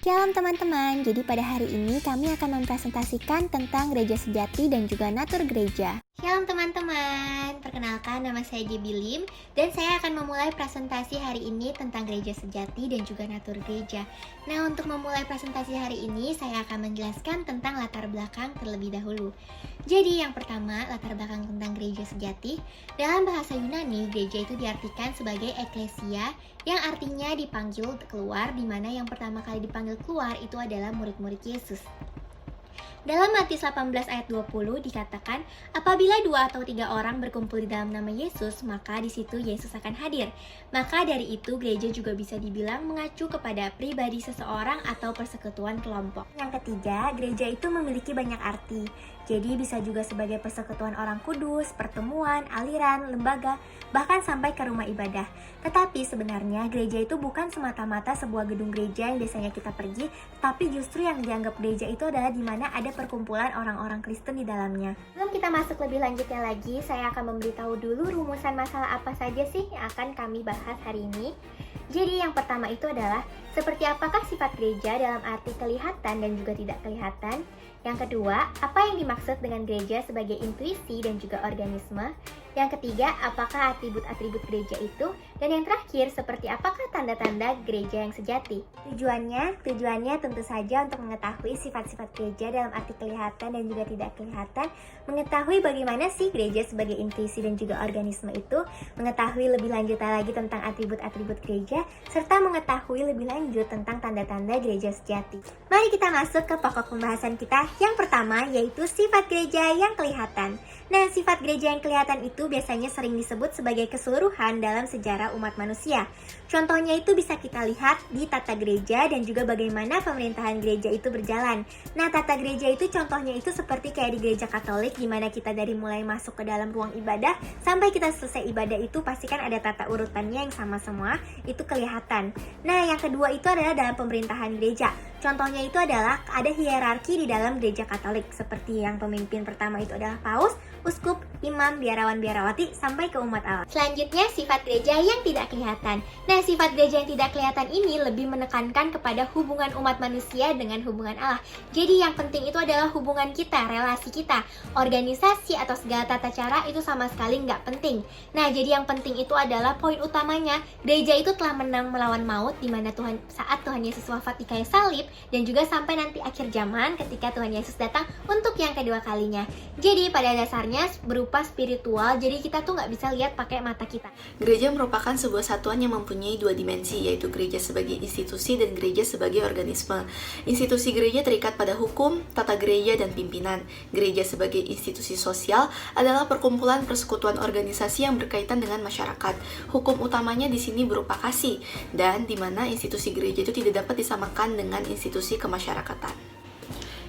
Shalom teman-teman, jadi pada hari ini kami akan mempresentasikan tentang gereja sejati dan juga natur gereja. Shalom teman-teman, perkenalkan nama saya Gaby Lim dan saya akan memulai presentasi hari ini tentang gereja sejati dan juga natur gereja. Nah, untuk memulai presentasi hari ini saya akan menjelaskan tentang latar belakang terlebih dahulu. Jadi yang pertama, latar belakang tentang gereja sejati. Dalam bahasa Yunani, gereja itu diartikan sebagai eklesia yang artinya dipanggil keluar, di mana yang pertama kali dipanggil keluar itu adalah murid-murid Yesus. Dalam Matius 18 ayat 20 dikatakan, apabila 2 atau 3 orang berkumpul di dalam nama Yesus, maka di situ Yesus akan hadir. Maka dari itu gereja juga bisa dibilang mengacu kepada pribadi seseorang atau persekutuan kelompok. Yang ketiga, gereja itu memiliki banyak arti. Jadi bisa juga sebagai persekutuan orang kudus, pertemuan, aliran, lembaga, bahkan sampai ke rumah ibadah. Tetapi sebenarnya gereja itu bukan semata-mata sebuah gedung gereja yang biasanya kita pergi, tapi justru yang dianggap gereja itu adalah di mana ada perkumpulan orang-orang Kristen di dalamnya. Sebelum kita masuk lebih lanjutnya lagi, saya akan memberitahu dulu rumusan masalah apa saja sih yang akan kami bahas hari ini. Jadi yang pertama itu adalah seperti apakah sifat gereja dalam arti kelihatan dan juga tidak kelihatan. Yang kedua, apa yang dimaksud dengan gereja sebagai intuisi dan juga organisme. Yang ketiga, apakah atribut-atribut gereja itu. Dan yang terakhir, seperti apakah tanda-tanda gereja yang sejati. Tujuannya tentu saja untuk mengetahui sifat-sifat gereja dalam arti kelihatan dan juga tidak kelihatan, mengetahui bagaimana sih gereja sebagai intuisi dan juga organisme itu, mengetahui lebih lanjut lagi tentang atribut-atribut gereja, serta mengetahui lebih lanjut tentang tanda-tanda gereja sejati. Mari kita masuk ke pokok pembahasan kita. Yang pertama yaitu sifat gereja yang kelihatan. Nah, sifat gereja yang kelihatan itu biasanya sering disebut sebagai keseluruhan dalam sejarah umat manusia. Contohnya itu bisa kita lihat di tata gereja dan juga bagaimana pemerintahan gereja itu berjalan. Nah, tata gereja itu contohnya itu seperti kayak di gereja Katolik, di mana kita dari mulai masuk ke dalam ruang ibadah sampai kita selesai ibadah itu pastikan ada tata urutannya yang sama semua, itu kelihatan. Nah, yang kedua itu adalah dalam pemerintahan gereja. Contohnya itu adalah ada hierarki di dalam gereja Katolik, seperti yang pemimpin pertama itu adalah paus, uskup, imam, biarawan-biarawati, sampai ke umat Allah. Selanjutnya, sifat gereja yang tidak kelihatan. Nah, sifat gereja yang tidak kelihatan ini lebih menekankan kepada hubungan umat manusia dengan hubungan Allah. Jadi yang penting itu adalah hubungan kita, relasi kita. Organisasi atau segala tata cara itu sama sekali nggak penting. Nah, jadi yang penting itu adalah poin utamanya, gereja itu telah menang melawan maut, di mana saat Tuhan Yesus wafat di kayu salib, dan juga sampai nanti akhir zaman ketika Tuhan Yesus datang untuk yang kedua kalinya. Jadi pada dasarnya berupa spiritual, jadi kita tuh nggak bisa lihat pakai mata kita. Gereja merupakan sebuah satuan yang mempunyai dua dimensi, yaitu gereja sebagai institusi dan gereja sebagai organisme. Institusi gereja terikat pada hukum, tata gereja, dan pimpinan. Gereja sebagai institusi sosial adalah perkumpulan persekutuan organisasi yang berkaitan dengan masyarakat. Hukum utamanya di sini berupa kasih, dan di mana institusi gereja itu tidak dapat disamakan dengan institusi kemasyarakatan.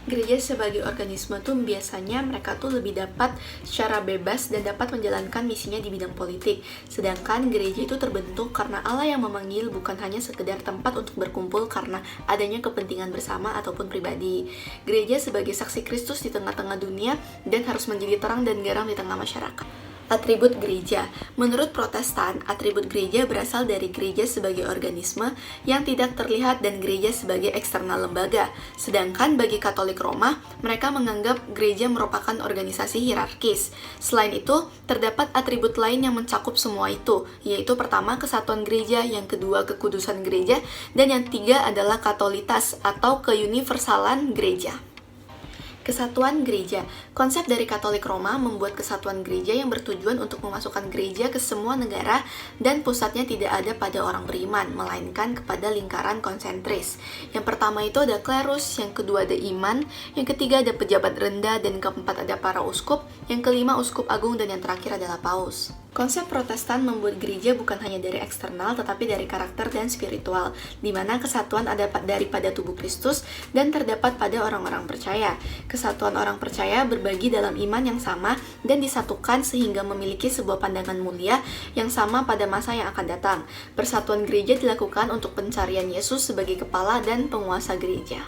Gereja sebagai organisme tuh biasanya mereka tuh lebih dapat secara bebas dan dapat menjalankan misinya di bidang politik. Sedangkan gereja itu terbentuk karena Allah yang memanggil, bukan hanya sekedar tempat untuk berkumpul karena adanya kepentingan bersama ataupun pribadi. Gereja sebagai saksi Kristus di tengah-tengah dunia dan harus menjadi terang dan garam di tengah masyarakat. Atribut gereja. Menurut Protestan, atribut gereja berasal dari gereja sebagai organisme yang tidak terlihat dan gereja sebagai eksternal lembaga. Sedangkan bagi Katolik Roma, mereka menganggap gereja merupakan organisasi hierarkis. Selain itu, terdapat atribut lain yang mencakup semua itu, yaitu pertama kesatuan gereja, yang kedua kekudusan gereja, dan yang ketiga adalah katolitas atau keuniversalan gereja. Kesatuan gereja. Konsep dari Katolik Roma membuat kesatuan gereja yang bertujuan untuk memasukkan gereja ke semua negara dan pusatnya tidak ada pada orang beriman, melainkan kepada lingkaran konsentris. Yang pertama itu ada klerus, yang kedua ada iman, yang ketiga ada pejabat rendah, dan keempat ada para uskup, yang kelima uskup agung, dan yang terakhir adalah paus. Konsep Protestan membuat gereja bukan hanya dari eksternal tetapi dari karakter dan spiritual, di mana kesatuan ada daripada tubuh Kristus dan terdapat pada orang-orang percaya. Kesatuan orang percaya berbagi dalam iman yang sama dan disatukan sehingga memiliki sebuah pandangan mulia yang sama pada masa yang akan datang. Persatuan gereja dilakukan untuk pencarian Yesus sebagai kepala dan penguasa gereja.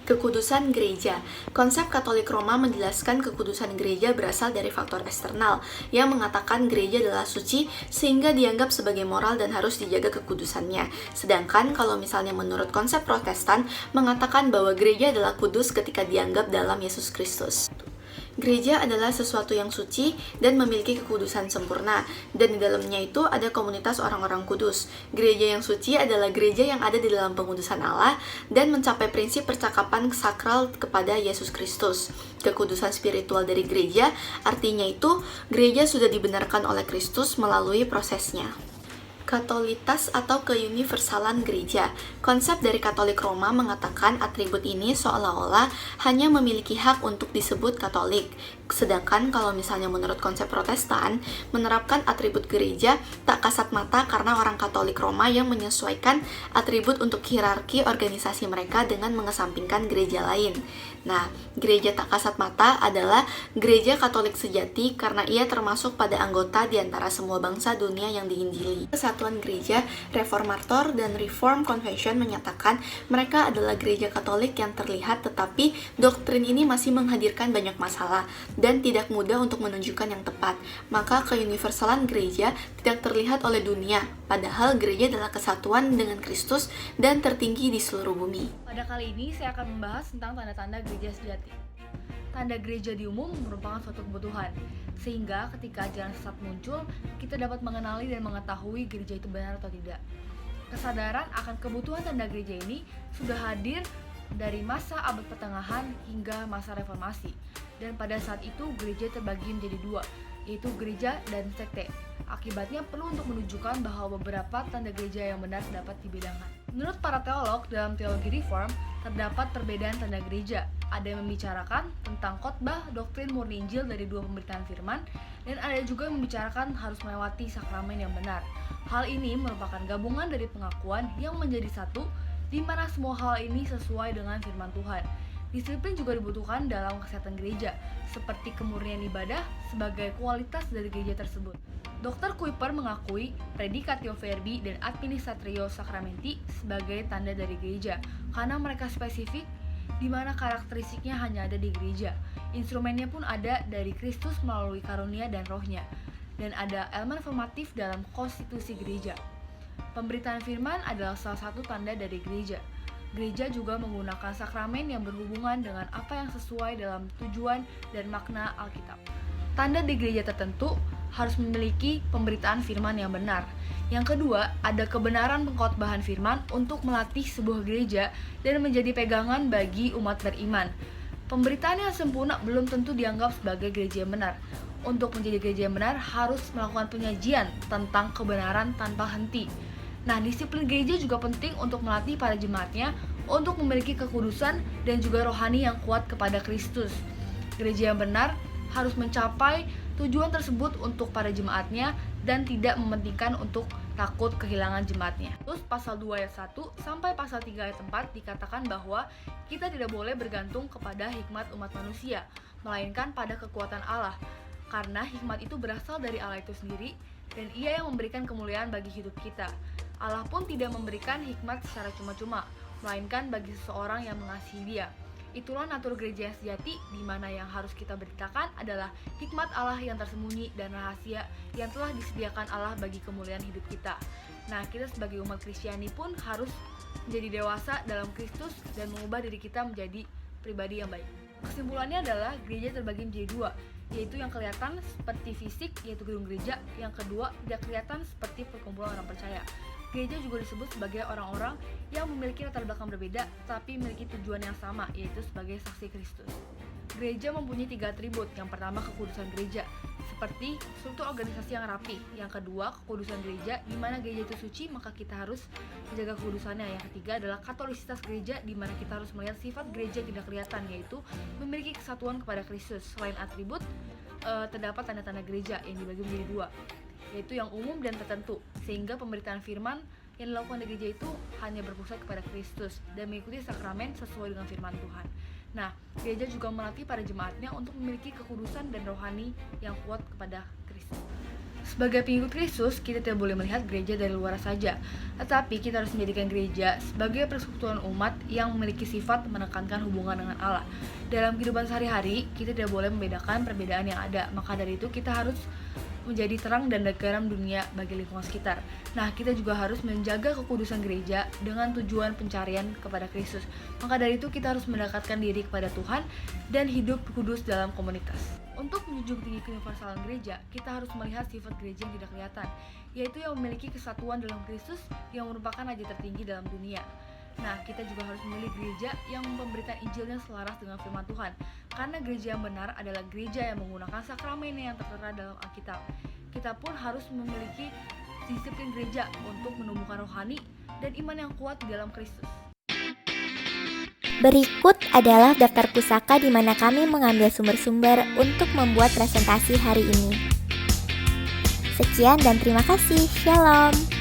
Kekudusan gereja. Konsep Katolik Roma menjelaskan kekudusan gereja berasal dari faktor eksternal yang mengatakan gereja adalah suci sehingga dianggap sebagai moral dan harus dijaga kekudusannya. Sedangkan kalau misalnya menurut konsep Protestan mengatakan bahwa gereja adalah kudus ketika dianggap dalam Yesus Kristus. Gereja adalah sesuatu yang suci dan memiliki kekudusan sempurna, dan di dalamnya itu ada komunitas orang-orang kudus. Gereja yang suci adalah gereja yang ada di dalam pengudusan Allah dan mencapai prinsip percakapan sakral kepada Yesus Kristus. Kekudusan spiritual dari gereja artinya itu gereja sudah dibenarkan oleh Kristus melalui prosesnya. Katolitas atau keuniversalan gereja. Konsep dari Katolik Roma mengatakan atribut ini seolah-olah hanya memiliki hak untuk disebut Katolik. Sedangkan kalau misalnya menurut konsep Protestan, menerapkan atribut gereja tak kasat mata karena orang Katolik Roma yang menyesuaikan atribut untuk hierarki organisasi mereka dengan mengesampingkan gereja lain. Nah, gereja tak kasat mata adalah gereja Katolik sejati karena ia termasuk pada anggota di antara semua bangsa dunia yang diinjili. Kesatuan Gereja, Reformator, dan Reform Convention menyatakan mereka adalah gereja Katolik yang terlihat, tetapi doktrin ini masih menghadirkan banyak masalah dan tidak mudah untuk menunjukkan yang tepat. Maka keuniversalan gereja tidak terlihat oleh dunia, padahal gereja adalah kesatuan dengan Kristus dan tertinggi di seluruh bumi. Pada kali ini saya akan membahas tentang tanda-tanda gereja sejati. Tanda gereja di umum merupakan suatu kebutuhan, sehingga ketika ajaran sesat muncul, kita dapat mengenali dan mengetahui gereja itu benar atau tidak. Kesadaran akan kebutuhan tanda gereja ini sudah hadir dari masa abad pertengahan hingga masa reformasi, dan pada saat itu gereja terbagi menjadi dua, yaitu gereja dan sekte. Akibatnya perlu untuk menunjukkan bahwa beberapa tanda gereja yang benar dapat dibedakan. Menurut para teolog dalam teologi reform, terdapat perbedaan tanda gereja. Ada yang membicarakan tentang khotbah doktrin murni Injil dari dua pemberitaan firman, dan ada juga yang membicarakan harus melewati sakramen yang benar. Hal ini merupakan gabungan dari pengakuan yang menjadi satu, di mana semua hal ini sesuai dengan firman Tuhan. Disiplin juga dibutuhkan dalam kesehatan gereja, seperti kemurnian ibadah sebagai kualitas dari gereja tersebut. Dr. Kuiper mengakui Predicatio Verbi dan Administratio Sacramenti sebagai tanda dari gereja, karena mereka spesifik di mana karakteristiknya hanya ada di gereja. Instrumennya pun ada dari Kristus melalui karunia dan rohnya, dan ada elemen formatif dalam konstitusi gereja. Pemberitaan firman adalah salah satu tanda dari gereja. Gereja juga menggunakan sakramen yang berhubungan dengan apa yang sesuai dalam tujuan dan makna Alkitab. Tanda di gereja tertentu harus memiliki pemberitaan firman yang benar. Yang kedua, ada kebenaran pengkhotbahan firman untuk melatih sebuah gereja dan menjadi pegangan bagi umat beriman. Pemberitaan yang sempurna belum tentu dianggap sebagai gereja yang benar. Untuk menjadi gereja yang benar harus melakukan penyajian tentang kebenaran tanpa henti. Nah, disiplin gereja juga penting untuk melatih para jemaatnya untuk memiliki kekudusan dan juga rohani yang kuat kepada Kristus. Gereja yang benar harus mencapai tujuan tersebut untuk para jemaatnya dan tidak mementingkan untuk takut kehilangan jemaatnya. Terus pasal 2 ayat 1 sampai pasal 3 ayat 4 dikatakan bahwa kita tidak boleh bergantung kepada hikmat umat manusia, melainkan pada kekuatan Allah. Karena hikmat itu berasal dari Allah itu sendiri dan Ia yang memberikan kemuliaan bagi hidup kita. Allah pun tidak memberikan hikmat secara cuma-cuma, melainkan bagi seseorang yang mengasihi Dia. Itulah natur gereja yang sejati, di mana yang harus kita beritakan adalah hikmat Allah yang tersembunyi dan rahasia yang telah disediakan Allah bagi kemuliaan hidup kita. Nah, kita sebagai umat Kristiani pun harus menjadi dewasa dalam Kristus dan mengubah diri kita menjadi pribadi yang baik. Kesimpulannya adalah gereja terbagi menjadi dua, yaitu yang kelihatan seperti fisik, yaitu gedung gereja. Yang kedua, tidak kelihatan seperti perkumpulan orang percaya. Gereja juga disebut sebagai orang-orang yang memiliki latar belakang berbeda, tapi memiliki tujuan yang sama, yaitu sebagai saksi Kristus. Gereja mempunyai 3 atribut. Yang pertama, kekudusan gereja, seperti struktur organisasi yang rapi. Yang kedua, kekudusan gereja, di mana gereja itu suci, maka kita harus menjaga kekudusannya. Yang ketiga adalah katolisitas gereja, di mana kita harus melihat sifat gereja tidak kelihatan, yaitu memiliki kesatuan kepada Kristus. Selain atribut, terdapat tanda-tanda gereja yang dibagi menjadi 2, yaitu yang umum dan tertentu, sehingga pemberitaan firman yang dilakukan di gereja itu hanya berpusat kepada Kristus dan mengikuti sakramen sesuai dengan firman Tuhan. Nah, gereja juga melatih para jemaatnya untuk memiliki kekudusan dan rohani yang kuat kepada Kristus. Sebagai pengikut Kristus, kita tidak boleh melihat gereja dari luar saja, tetapi kita harus menjadikan gereja sebagai persekutuan umat yang memiliki sifat menekankan hubungan dengan Allah. Dalam kehidupan sehari-hari, kita tidak boleh membedakan perbedaan yang ada, maka dari itu kita harus menjadi terang dan garam dunia bagi lingkungan sekitar. Nah, kita juga harus menjaga kekudusan gereja dengan tujuan pencarian kepada Kristus. Maka dari itu kita harus mendekatkan diri kepada Tuhan dan hidup kudus dalam komunitas. Untuk menjunjung tinggi keuniversalan gereja, kita harus melihat sifat gereja yang tidak kelihatan, yaitu yang memiliki kesatuan dalam Kristus yang merupakan raja tertinggi dalam dunia. Nah, kita juga harus memilih gereja yang memberikan Injilnya selaras dengan firman Tuhan, karena gereja yang benar adalah gereja yang menggunakan sakramen yang tertera dalam Alkitab. Kita pun harus memiliki disiplin gereja untuk menumbuhkan rohani dan iman yang kuat di dalam Kristus. Berikut adalah daftar pusaka di mana kami mengambil sumber-sumber untuk membuat presentasi hari ini. Sekian dan terima kasih. Shalom.